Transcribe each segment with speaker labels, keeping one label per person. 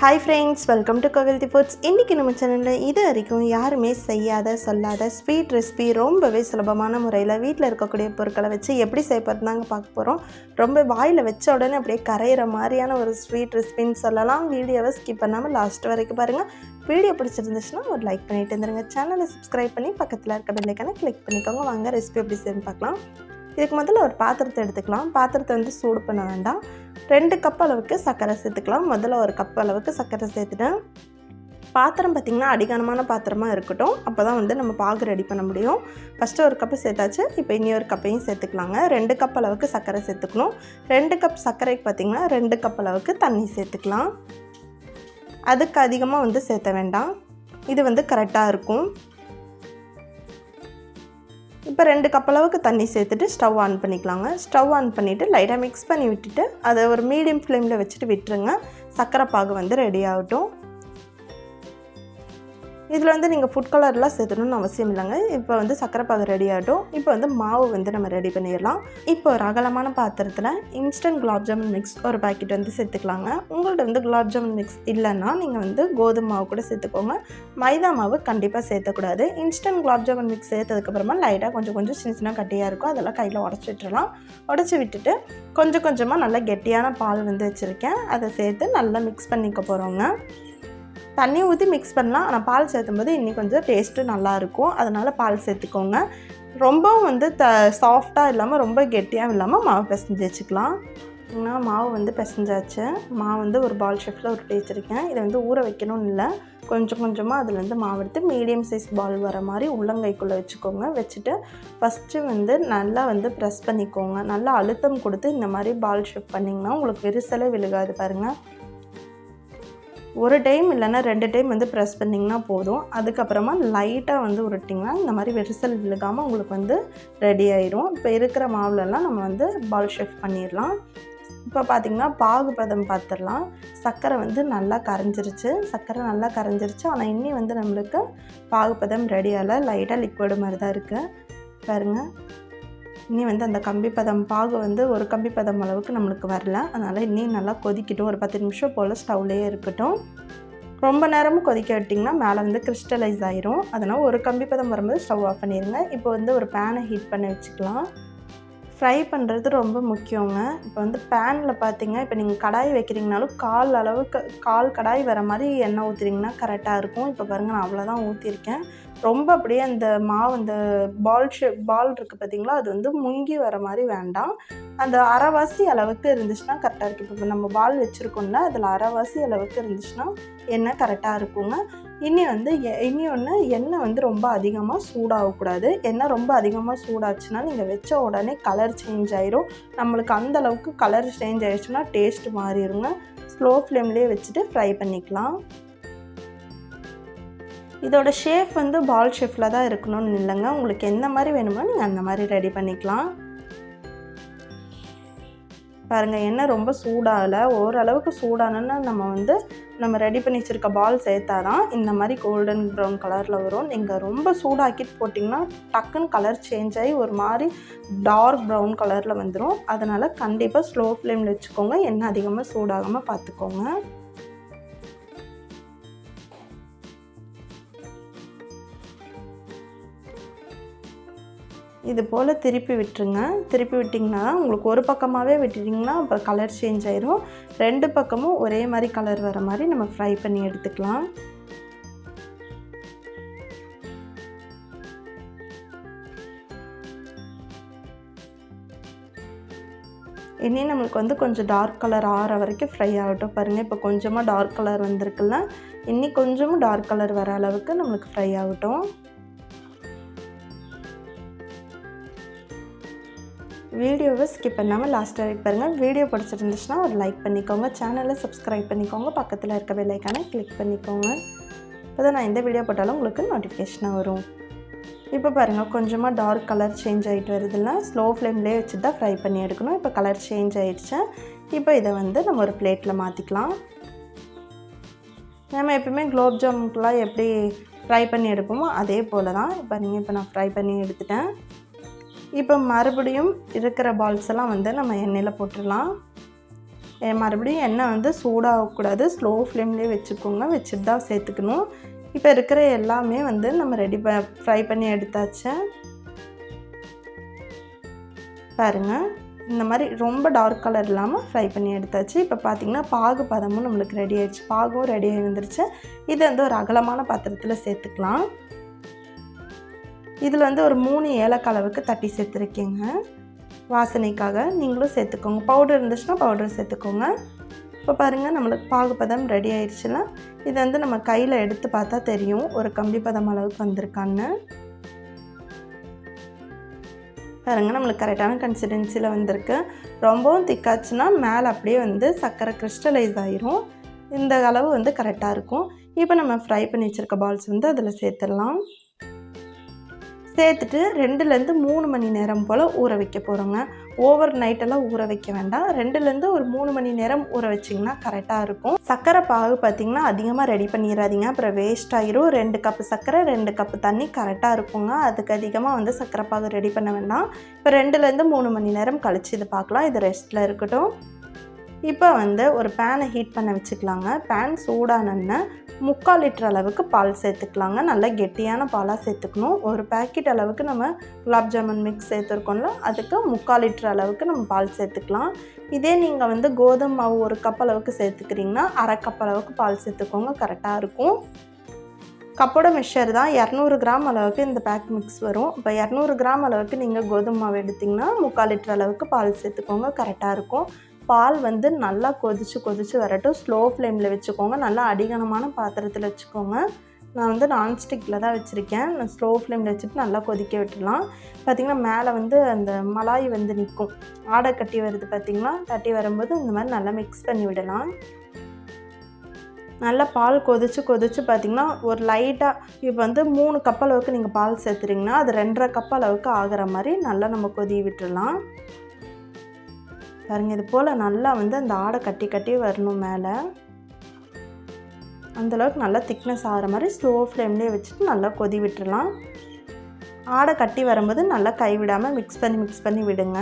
Speaker 1: Hi friends, welcome to Kovilti Foods. இன்னைக்கு நம்ம சேனல்ல இது வரைக்கும் யாருமே செய்யாத சொல்லாத ஸ்வீட் ரெசிபி ரொம்பவே சுலபமான முறையில் வீட்டில் இருக்கக்கூடிய பொருட்களை வச்சு எப்படி செய்யப்படுறாங்க பார்க்க போகிறோம். ரொம்ப வாயில் வச்ச உடனே அப்படியே கரையிற மாதிரியான ஒரு ஸ்வீட் ரெசிபின்னு சொல்லலாம். வீடியோவை ஸ்கிப் பண்ணாமல் லாஸ்ட் வரைக்கும் பாருங்கள். வீடியோ பிடிச்சிருந்துச்சுன்னா ஒரு லைக் பண்ணிட்டு இருந்துருங்க. சேனலை சப்ஸ்கிரைப் பண்ணி பக்கத்தில் இருக்க பெல் ஐக்கானை கிளிக் பண்ணிக்கோங்க. வாங்க ரெசிபி எப்படி செய்யணும்னு பார்க்கலாம். இதுக்கு முதல்ல ஒரு பாத்திரத்தை எடுத்துக்கலாம். பாத்திரத்தை வந்து சூடு பண்ண வேண்டாம். 2 கப் அளவுக்கு சர்க்கரை சேர்த்துக்கலாம். முதல்ல ஒரு கப் அளவுக்கு சர்க்கரை சேர்த்துட்டேன். பாத்திரம் பார்த்திங்கன்னா அடிகனமான பாத்திரமாக இருக்கட்டும். அப்போ தான் வந்து நம்ம பாகு ரெடி பண்ண முடியும். ஃபஸ்ட்டு ஒரு கப்பு சேர்த்தாச்சு. இப்போ இனி ஒரு கப்பையும் சேர்த்துக்கலாங்க. 2 கப் அளவுக்கு சர்க்கரை சேர்த்துக்கணும். 2 கப் சர்க்கரைக்கு பார்த்திங்கன்னா 2 கப் அளவுக்கு தண்ணி சேர்த்துக்கலாம். அதுக்கு அதிகமாக வந்து சேர்த்த வேண்டாம். இது வந்து கரெக்டாக இருக்கும். இப்போ 2 கப் அளவுக்கு தண்ணி சேர்த்துட்டு ஸ்டவ் ஆன் பண்ணிக்கலாங்க. ஸ்டவ் ஆன் பண்ணிவிட்டு லைட்டாக மிக்ஸ் பண்ணி விட்டுட்டு அதை ஒரு மீடியம் ஃப்ளேமில் வச்சுட்டு விட்டுருங்க. சர்க்கரை பாகு வந்து ரெடி ஆகட்டும். இதில் வந்து நீங்கள் ஃபுட் கலர்லாம் சேர்த்தணும்னு அவசியம் இல்லைங்க. இப்போ வந்து சர்க்கரை பாகு ரெடி ஆகட்டும். இப்போ வந்து மாவு வந்து நம்ம ரெடி பண்ணிடலாம். இப்போ ஒரு அகலமான பாத்திரத்தில் இன்ஸ்டன்ட் குலாப் ஜாமுன் மிக்ஸ் ஒரு பாக்கெட் வந்து சேர்த்துக்கலாங்க. உங்கள்கிட்ட வந்து குலாப் ஜாமுன் மிக்ஸ் இல்லைன்னா நீங்கள் வந்து கோதுமை மாவு கூட சேர்த்துக்கோங்க. மைதா மாவு கண்டிப்பாக சேர்த்தக்கூடாது. இன்ஸ்டன்ட் குலாப் ஜாமுன் மிக்ஸ் சேர்த்ததுக்கப்புறமா லைட்டாக கொஞ்சம் சின்ன சின்ன கட்டியாக இருக்கும். அதெல்லாம் கையில் உடச்சி விட்டுறலாம். உடச்சி விட்டுட்டு கொஞ்சமாக நல்லா கெட்டியான பால் வந்து வச்சுருக்கேன். அதை சேர்த்து நல்லா மிக்ஸ் பண்ணிக்க போகிறோங்க. தண்ணி ஊற்றி மிக்ஸ் பண்ணலாம். ஆனால் பால் சேர்த்தும்போது இன்னும் கொஞ்சம் டேஸ்ட்டு நல்லாயிருக்கும். அதனால் பால் சேர்த்துக்கோங்க. ரொம்பவும் வந்து சாஃப்டாக இல்லாமல் ரொம்ப கெட்டியாக இல்லாமல் மாவு பிசைஞ்சு வச்சுக்கலாம். நான் மாவு வந்து பிசைஞ்சாச்சு. மாவு வந்து ஒரு பால் ஷேப்பில் உருட்டி வச்சுருக்கேன். இதை வந்து ஊற வைக்கணும்னு இல்லை. கொஞ்சமாக அதில் வந்து மாவு எடுத்து மீடியம் சைஸ் பால் வர மாதிரி உள்ளங்கைக்குள்ளே வச்சுக்கோங்க. வச்சுட்டு ஃபஸ்ட்டு வந்து நல்லா வந்து ப்ரெஸ் பண்ணிக்கோங்க. நல்லா அழுத்தம் கொடுத்து இந்த மாதிரி பால் ஷேப் பண்ணிங்கன்னா உங்களுக்கு விரிசலே விழுகாது பாருங்கள். ஒரு டைம் இல்லைன்னா 2 டைம் வந்து ப்ரெஸ் பண்ணிங்கன்னா போதும். அதுக்கப்புறமா லைட்டாக வந்து உருட்டிங்கன்னா இந்த மாதிரி விரிசல் விழுகாமல் உங்களுக்கு வந்து ரெடி ஆயிரும். இப்போ இருக்கிற மாவுலெல்லாம் நம்ம வந்து பால் ஷேப் பண்ணிடலாம். இப்போ பார்த்திங்கன்னா பாகு பதம் பார்த்துடலாம். சர்க்கரை வந்து நல்லா கரைஞ்சிருச்சு. ஆனால் இன்னி வந்து நம்மளுக்கு பாகு பதம் ரெடி ஆகலை. லைட்டாக லிக்விடு மாதிரி தான் இருக்குது பாருங்கள். இன்னி வந்து அந்த கம்பி பதம் பாகு வந்து ஒரு கம்பி பதம் அளவுக்கு நம்மளுக்கு வரல. அதனால் இன்னும் நல்லா கொதிக்கட்டும். ஒரு 10 நிமிஷம் போல் ஸ்டவ்லேயே இருக்கட்டும். ரொம்ப நேரமும் கொதிக்க விட்டிங்கன்னா மேலே வந்து கிறிஸ்டலைஸ் ஆயிரும். அதனால் ஒரு கம்பி பதம் வரும்போது ஸ்டவ் ஆஃப் பண்ணிடுங்க. இப்போ வந்து ஒரு பேனை ஹீட் பண்ணி வச்சுக்கலாம். ஃப்ரை பண்ணுறது ரொம்ப முக்கியங்க. இப்போ வந்து பேனில் பார்த்திங்க, இப்போ நீங்கள் கடாய் வைக்கிறீங்கனாலும் கால் கடாய் வர மாதிரி எண்ணெய் ஊற்றுறீங்கன்னா கரெக்டாக இருக்கும். இப்போ பாருங்கள், நான் அவ்வளோதான் ஊற்றிருக்கேன். ரொம்ப அப்படியே அந்த மாவு அந்த பால் இருக்குது பார்த்திங்களா, அது வந்து முங்கி வர மாதிரி வேண்டாம். அந்த அரைவாசி அளவுக்கு இருந்துச்சுன்னா கரெக்டாக இருக்குது. இப்போ நம்ம பால் வச்சுருக்கோம்ல, அதில் அரைவாசி அளவுக்கு இருந்துச்சுன்னா எண்ணெய் கரெக்டாக இருக்குங்க. இனி ஒன்று, எண்ணெய் வந்து ரொம்ப அதிகமாக சூடாகக்கூடாது. எண்ணெய் ரொம்ப அதிகமாக சூடாச்சுன்னா நீங்கள் வச்ச உடனே கலர் சேஞ்ச் ஆயிரும். நம்மளுக்கு அந்தளவுக்கு கலர் சேஞ்ச் ஆயிடுச்சுன்னா டேஸ்ட்டு மாறிடுங்க. ஸ்லோ ஃப்ளேம்லேயே வச்சுட்டு ஃப்ரை பண்ணிக்கலாம். இதோட ஷேப் வந்து பால் ஷேப்பில் தான் இருக்கணும்னு இல்லைங்க. உங்களுக்கு எந்த மாதிரி வேணுமோ நீங்கள் அந்த மாதிரி ரெடி பண்ணிக்கலாம். பாருங்கள், எண்ணெய் ரொம்ப சூடாகலை. ஓரளவுக்கு சூடானோன்னா நம்ம ரெடி பண்ணி வச்சுருக்க பால் சேர்த்தாதான் இந்த மாதிரி கோல்டன் ப்ரௌன் கலரில் வரும். நீங்கள் ரொம்ப சூடாக்கிட்டு போட்டிங்கன்னா டக்குன்னு கலர் சேஞ்ச் ஆகி ஒரு மாதிரி டார்க் ப்ரௌன் கலரில் வந்துடும். அதனால் கண்டிப்பாக ஸ்லோ ஃப்ளேமில் வச்சுக்கோங்க. எண்ணெய் அதிகமாக சூடாகாமல் பார்த்துக்கோங்க. இது போல் திருப்பி விட்டுருங்க. திருப்பி விட்டிங்கன்னா உங்களுக்கு ஒரு பக்கமாகவே விட்டுட்டிங்கன்னா அப்புறம் கலர் சேஞ்ச் ஆயிரும். 2 பக்கமும் ஒரே மாதிரி கலர் வர மாதிரி நம்ம ஃப்ரை பண்ணி எடுத்துக்கலாம். இனி நம்மளுக்கு வந்து கொஞ்சம் டார்க் கலர் ஆற வரைக்கும் ஃப்ரை ஆகட்டும். பாருங்கள், இப்போ கொஞ்சமாக டார்க் கலர் வந்திருக்குல்ல, இன்னி கொஞ்சமும் டார்க் கலர் வர அளவுக்கு நம்மளுக்கு ஃப்ரை ஆகட்டும். வீடியோவை ஸ்கிப் பண்ணாமல் லாஸ்ட் வரைக்கும் பாருங்கள். வீடியோ பிடிச்சிருந்துச்சுன்னா ஒரு லைக் பண்ணிக்கோங்க. சேனலை சப்ஸ்கிரைப் பண்ணிக்கோங்க. பக்கத்தில் இருக்க பெல் ஐக்கானை கிளிக் பண்ணிக்கோங்க. இப்போ தான் நான் எந்த வீடியோ போட்டாலும் உங்களுக்கு நோட்டிஃபிகேஷனாக வரும். இப்போ பாருங்கள், கொஞ்சமாக டார்க் கலர் சேஞ்ச் ஆகிட்டு வருதுல்ல. ஸ்லோ ஃப்ளேம்லேயே வச்சு தான் ஃப்ரை பண்ணி எடுக்கணும். இப்போ கலர் சேஞ்ச் ஆகிடுச்சு. இப்போ இதை வந்து நம்ம ஒரு பிளேட்டில் மாற்றிக்கலாம். நம்ம எப்பவுமே குலோப் ஜாமுன்லாம் எப்படி ஃப்ரை பண்ணி எடுப்போமோ அதே போல் தான். இப்போ நான் ஃப்ரை பண்ணி எடுத்துட்டேன். இப்போ மறுபடியும் இருக்கிற பால்ஸ் எல்லாம் வந்து நம்ம எண்ணெயில் போட்டுடலாம். மறுபடியும் எண்ணெய் வந்து சூடாகக்கூடாது, ஸ்லோ ஃப்ளேம்லேயே வச்சுக்கோங்க, வச்சுட்டு தான் சேர்த்துக்கணும். இப்போ இருக்கிற எல்லாமே வந்து நம்ம ஃப்ரை பண்ணி எடுத்தாச்சு. பாருங்கள், இந்த மாதிரி ரொம்ப டார்க் கலர் இல்லாமல் ஃப்ரை பண்ணி எடுத்தாச்சு. இப்போ பார்த்திங்கன்னா பாகு பதமும் நம்மளுக்கு ரெடி ஆகிடுச்சு, பாகும் ரெடி ஆகி வந்துருச்சு. இதை வந்து ஒரு அகலமான பாத்திரத்தில் சேர்த்துக்கலாம். இதில் வந்து ஒரு 3 ஏலக்காய் அளவுக்கு தட்டி சேர்த்துருக்கேங்க, வாசனைக்காக. நீங்களும் சேர்த்துக்கோங்க, பவுடர் இருந்துச்சுன்னா பவுடர் சேர்த்துக்கோங்க. இப்போ பாருங்கள், நம்மளுக்கு பாகு பதம் ரெடி ஆயிடுச்சுன்னா இதை வந்து நம்ம கையில் எடுத்து பார்த்தா தெரியும் ஒரு கம்பி பதம் அளவுக்கு வந்திருக்கான்னு. பாருங்கள், நம்மளுக்கு கரெக்டான கன்சிஸ்டன்சியில் வந்திருக்கு. ரொம்பவும் திக்காச்சுன்னா மேலே அப்படியே வந்து சர்க்கரை கிறிஸ்டலைஸ் ஆகிரும். இந்த அளவு வந்து கரெக்டாக இருக்கும். இப்போ நம்ம ஃப்ரை பண்ணி வச்சுருக்க பால்ஸ் வந்து அதில் சேர்த்துடலாம். சேர்த்துட்டு 2லேருந்து 3 மணி நேரம் போல் ஊற வைக்க போகிறோங்க. ஓவர் நைட்டெல்லாம் ஊற வைக்க வேண்டாம், 2லேருந்து ஒரு 3 மணி நேரம் ஊற வச்சிங்கன்னா கரெக்டாக இருக்கும். சர்க்கரை பாகு பார்த்திங்கன்னா அதிகமாக ரெடி பண்ணிடாதீங்க, அப்புறம் வேஸ்ட் ஆகிரும். 2 கப்பு சர்க்கரை 2 கப்பு தண்ணி கரெக்டாக இருக்குங்க. அதுக்கு அதிகமாக வந்து சர்க்கரை பாகு ரெடி பண்ண வேண்டாம். இப்போ 2லேருந்து 3 மணி நேரம் கழித்து இது பார்க்கலாம். இது ரெஸ்ட்டில் இருக்கட்டும். இப்போ வந்து ஒரு பேனை ஹீட் பண்ண வச்சுக்கலாங்க. பேன் சூடானோன்னே 3/4 லிட்டர் அளவுக்கு பால் சேர்த்துக்கலாங்க. நல்லா கெட்டியான பாலாக சேர்த்துக்கணும். ஒரு பேக்கெட் அளவுக்கு நம்ம குலாப் ஜாமுன் மிக்ஸ் சேர்த்துருக்கோம்ல, அதுக்கு 3/4 லிட்டர் அளவுக்கு நம்ம பால் சேர்த்துக்கலாம். இதே நீங்கள் வந்து கோதுமை மாவு 1 கப் அளவுக்கு சேர்த்துக்கிறீங்கன்னா 1/2 கப் அளவுக்கு பால் சேர்த்துக்கோங்க, கரெக்டாக இருக்கும். கப்போட மெஷர் தான் 200 கிராம் அளவுக்கு இந்த பேக் மிக்ஸ் வரும். இப்போ 200 கிராம் அளவுக்கு நீங்கள் கோதுமை மாவு எடுத்திங்கன்னா 3/4 லிட்டர் அளவுக்கு பால் சேர்த்துக்கோங்க, கரெக்டாக இருக்கும். பால் வந்து நல்லா கொதிச்சு வரட்டும். ஸ்லோ ஃப்ளேமில் வச்சுக்கோங்க, நல்லா அடிகனமான பாத்திரத்தில் வச்சுக்கோங்க. நான் வந்து நான்ஸ்டிக்கில் தான் வச்சுருக்கேன். நான் ஸ்லோ ஃப்ளேமில் வச்சுட்டு நல்லா கொதிக்க விட்டுடலாம். பார்த்திங்கன்னா மேலே வந்து அந்த மலாய் வந்து நிற்கும், ஆடை கட்டி வருது பார்த்திங்களா. கட்டி வரும்போது இந்த மாதிரி நல்லா மிக்ஸ் பண்ணி விடலாம். நல்லா பால் கொதிச்சு பார்த்திங்கன்னா ஒரு லைட்டாக இப்போ வந்து 3 கப் அளவுக்கு நீங்கள் பால் சேர்த்துறீங்கன்னா அது 2.5 கப் அளவுக்கு ஆகிற மாதிரி நல்லா நம்ம கொதி விட்டுடலாம். பாருங்கள், இது போல் நல்லா வந்து அந்த ஆடை கட்டி வரணும். மேலே அந்தளவுக்கு நல்லா திக்னஸ் ஆகிற மாதிரி ஸ்லோ ஃப்ளேம்லேயே வச்சுட்டு நல்லா கொதி விட்டுடலாம். ஆடை கட்டி வரும்போது நல்லா கைவிடாமல் மிக்ஸ் பண்ணி விடுங்க.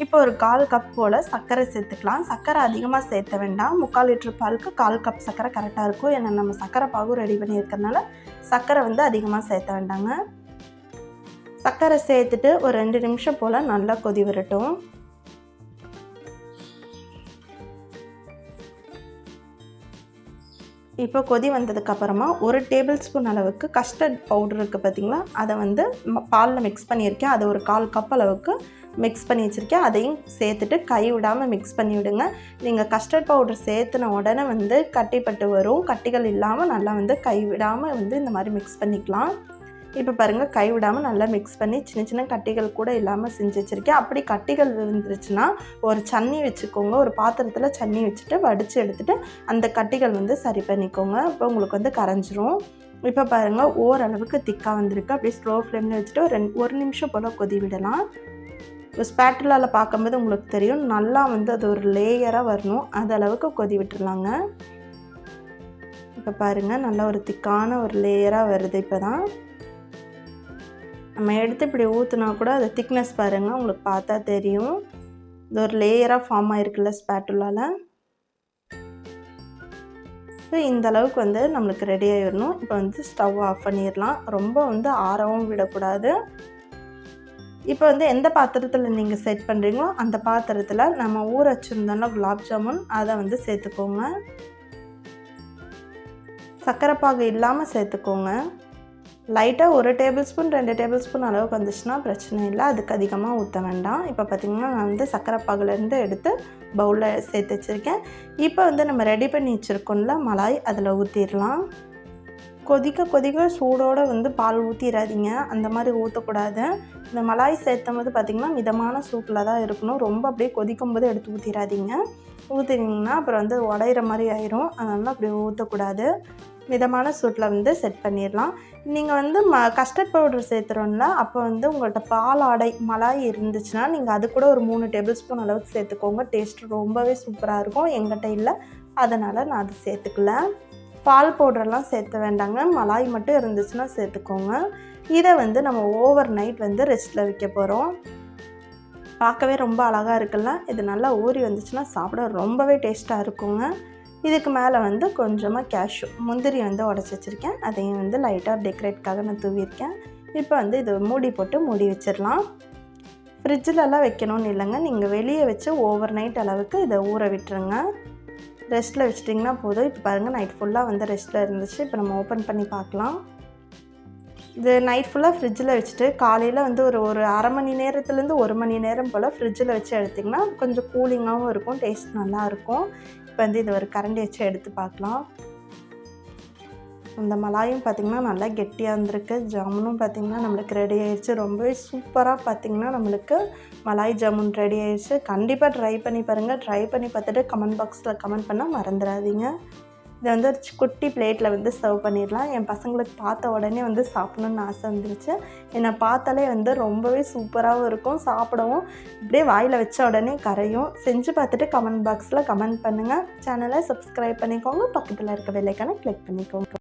Speaker 1: இப்போ ஒரு 1/4 கப் போல் சர்க்கரை சேர்த்துக்கலாம். சர்க்கரை அதிகமாக சேர்த்த வேண்டாம், 3/4 லிட்டர் பாலுக்கு 1/4 கப் சர்க்கரை கரெக்டாக இருக்கும். ஏன்னா நம்ம சர்க்கரை பாகு ரெடி பண்ணி இருக்கிறதுனால சர்க்கரை வந்து அதிகமாக சேர்த்த வேண்டாங்க. சர்க்கரை சேர்த்துட்டு ஒரு 2 நிமிஷம் போல் நல்லா கொதி வரட்டும். இப்போ கொதி வந்ததுக்கப்புறமா 1 டேபிள் ஸ்பூன் அளவுக்கு கஸ்டர்ட் பவுடர் இருக்குது பார்த்திங்களா, அதை வந்து பாலில் மிக்ஸ் பண்ணியிருக்கேன். அதை ஒரு 1/4 கப் அளவுக்கு மிக்ஸ் பண்ணி வச்சுருக்கேன். அதையும் சேர்த்துட்டு கை விடாமல் மிக்ஸ் பண்ணி விடுங்க. நீங்கள் கஸ்டர்ட் பவுடர் சேர்த்துன உடனே வந்து கட்டிப்பட்டு வரும். கட்டிகள் இல்லாமல் நல்லா வந்து கை விடாமல் வந்து இந்த மாதிரி மிக்ஸ் பண்ணிக்கலாம். இப்போ பாருங்கள், கை விடாமல் நல்லா மிக்ஸ் பண்ணி சின்ன கட்டிகள் கூட இல்லாமல் செஞ்சு வச்சுருக்கேன். அப்படி கட்டிகள் இருந்துருச்சுன்னா ஒரு சன்னி வச்சுக்கோங்க. ஒரு பாத்திரத்தில் சன்னி வச்சுட்டு வடித்து எடுத்துகிட்டு அந்த கட்டிகள் வந்து சரி பண்ணிக்கோங்க. அப்போ உங்களுக்கு வந்து கரைஞ்சிரும். இப்போ பாருங்கள், ஓரளவுக்கு திக்காக வந்திருக்கு. அப்படியே ஸ்லோ ஃப்ளேமில் வச்சுட்டு ஒரு நிமிஷம் போல் கொதி விடலாம். ஸ்பேட்டுலாவில் பார்க்கும்போது உங்களுக்கு தெரியும், நல்லா வந்து அது ஒரு லேயராக வரணும், அது அளவுக்கு கொதி விட்டுடலாங்க. இப்போ பாருங்கள், நல்லா ஒரு திக்கான ஒரு லேயராக வருது. இப்போ தான் நம்ம எடுத்து இப்படி ஊற்றுனா கூட அது திக்னஸ் பாருங்கள், உங்களுக்கு பார்த்தா தெரியும். இது ஒரு லேயராக ஃபார்ம் ஆகிருக்குல்ல ஸ்பேட்டுலாவில். ஸோ இந்த அளவுக்கு வந்து நம்மளுக்கு ரெடி ஆகிடணும். இப்போ வந்து ஸ்டவ் ஆஃப் பண்ணிடலாம். ரொம்ப வந்து ஆறவும் விடக்கூடாது. இப்போ வந்து எந்த பாத்திரத்தில் நீங்கள் செட் பண்ணுறீங்களோ அந்த பாத்திரத்தில் நம்ம ஊற வச்சுருந்தோம்னா குலாப் ஜாமுன் அதை வந்து சேர்த்துக்கோங்க. சர்க்கரை பாகு இல்லாமல் சேர்த்துக்கோங்க. லைட்டாக 1 டேபிள் ஸ்பூன் 2 டேபிள் ஸ்பூன் அளவுக்கு வந்துச்சுன்னா பிரச்சனை இல்லை, அதுக்கு அதிகமாக ஊற்ற வேண்டாம். இப்போ பார்த்திங்கன்னா நான் வந்து சர்க்கரை பாகுலேருந்து எடுத்து பவுலில் சேர்த்து வச்சுருக்கேன். இப்போ வந்து நம்ம ரெடி பண்ணி வச்சுருக்கோம்ல மலாய், அதில் ஊற்றிடலாம். கொதிக்க சூடோடு வந்து பால் ஊற்றிடாதீங்க, அந்த மாதிரி ஊற்றக்கூடாது. இந்த மலாய் சேர்த்தும் போது பார்த்திங்கன்னா மிதமான சூட்டில் தான் இருக்கணும். ரொம்ப அப்படியே கொதிக்கும் போது எடுத்து ஊற்றிடாதீங்க. ஊற்றினீங்கன்னா அப்புறம் வந்து உடையிற மாதிரி ஆயிரும். அதனால் அப்படி ஊற்றக்கூடாது. மிதமான சூட்டில் வந்து செட் பண்ணிடலாம். நீங்கள் வந்து கஸ்டர்ட் பவுடர் சேர்த்துறோம்ல, அப்போ வந்து உங்கள்கிட்ட பால் ஆடை மலாய் இருந்துச்சுன்னா நீங்கள் அது கூட ஒரு 3 டேபிள் ஸ்பூன் அளவுக்கு சேர்த்துக்கோங்க. டேஸ்ட் ரொம்பவே சூப்பராக இருக்கும். எங்கிட்ட இல்லை, அதனால் நான் அது சேர்த்துக்கல. பால் பவுடர்லாம் சேர்த்த வேண்டாங்க, மலாய் மட்டும் இருந்துச்சுன்னா சேர்த்துக்கோங்க. இதை வந்து நம்ம ஓவர் நைட் வந்து ரெஸ்ட்டில் வைக்க போகிறோம். பார்க்கவே ரொம்ப அழகாக இருக்குல்ல. இது நல்லா ஊறி வந்துச்சுன்னா சாப்பிட ரொம்பவே டேஸ்ட்டாக இருக்குங்க. இதுக்கு மேலே வந்து கொஞ்சமாக கேஷ்யூ முந்திரி வந்து உடச்சி வச்சுருக்கேன். அதையும் வந்து லைட்டாக டெக்கரேட்காக நான் தூவியிருக்கேன். இப்போ வந்து இது மூடி போட்டு மூடி வச்சிடலாம். ஃப்ரிட்ஜிலலாம் வைக்கணும்னு இல்லைங்க, நீங்கள் வெளியே வச்சு ஓவர் நைட் அளவுக்கு இதை ஊற விட்டுருங்க. ரெஸ்ட்டில் வச்சிட்டிங்கன்னா போதும். இப்போ பாருங்கள், நைட் ஃபுல்லாக வந்து ரெஸ்ட்டில் இருந்துச்சு. இப்போ நம்ம ஓப்பன் பண்ணி பார்க்கலாம். இது நைட் ஃபுல்லாக ஃப்ரிட்ஜில் வச்சுட்டு காலையில் வந்து ஒரு அரை மணி நேரத்துலேருந்து 1 மணி நேரம் போல் ஃப்ரிட்ஜில் வச்சு எடுத்திங்கன்னா கொஞ்சம் கூலிங்காகவும் இருக்கும், டேஸ்ட் நல்லாயிருக்கும். இப்போ வந்து இது ஒரு கரண்டி வச்சு எடுத்து பார்க்கலாம். இந்த மலாயும் பார்த்திங்கன்னா நல்லா கெட்டியாக இருந்திருக்கு. ஜாமுனும் பார்த்திங்கன்னா நம்மளுக்கு ரெடி ஆயிடுச்சு. ரொம்பவே சூப்பராக பார்த்திங்கன்னா நம்மளுக்கு மலாய் ஜாமுன் ரெடி ஆயிடுச்சு. கண்டிப்பாக ட்ரை பண்ணி பாருங்கள். ட்ரை பண்ணி பார்த்துட்டு கமெண்ட் பாக்ஸில் கமெண்ட் பண்ண மறந்துடாதீங்க. இதை வந்து ஒரு குட்டி பிளேட்டில் வந்து சர்வ் பண்ணிடலாம். என் பசங்களுக்கு பார்த்த உடனே வந்து சாப்பிடணுன்னு ஆசை வந்துருச்சு. என்னை பார்த்தாலே வந்து ரொம்பவே சூப்பராகவும் இருக்கும், சாப்பிடவும் இப்படியே வாயில் வச்ச உடனே கரையும். செஞ்சு பார்த்துட்டு கமெண்ட் பாக்ஸில் கமெண்ட் பண்ணுங்கள். சேனலை சப்ஸ்கிரைப் பண்ணிக்கோங்க. பக்கத்தில் இருக்க பெல் ஐக்கானை கிளிக் பண்ணிக்கோங்க.